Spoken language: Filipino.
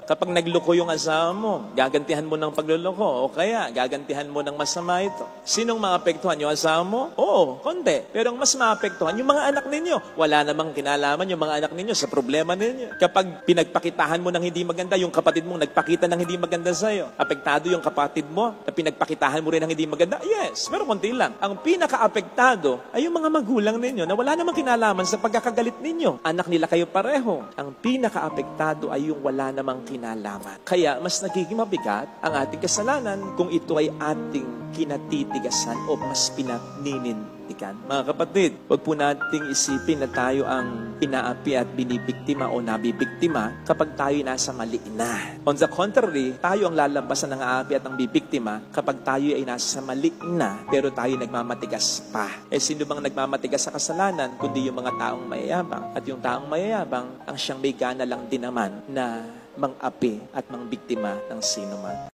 Kapag nagloko yung asawa mo, gagantihan mo ng pagluloko o kaya gagantihan mo ng masama ito. Sinong maapektuhan? Yung asawa mo? Oo, konti. Pero ang mas maapektuhan, yung mga anak ninyo. Wala namang kinalaman yung mga anak ninyo sa problema ninyo. Kapag pinagpakitahan mo ng hindi maganda, yung kapatid mong nagpakita ng hindi maganda sa'yo, apektado yung kapatid mo na pinagpakitahan mo rin ng hindi maganda? Yes, pero konti lang. Ang pinaka-apektado ay yung mga magulang ninyo na wala namang kinalaman sa pagkakagalit ninyo. Anak nila kayo pareho. Ang pinaka-apektado ay yung wala namang kinalaman. Kaya mas nagiging mabigat ang ating kasalanan kung ito ay ating kinatitigasan o mas pinaninindigan. Mga kapatid, huwag po nating isipin na tayo ang inaapi at binibiktima o nabibiktima kapag tayo nasa mali na. On the contrary, tayo ang lalabasan ng aapi at ang bibiktima kapag tayo ay nasa mali na pero tayo nagmamatigas pa. Sino bang nagmamatigas sa kasalanan kundi yung mga taong mayayabang? At yung taong mayayabang ang siyang may gana lang din naman na mang-api at mang-biktima ng sino man.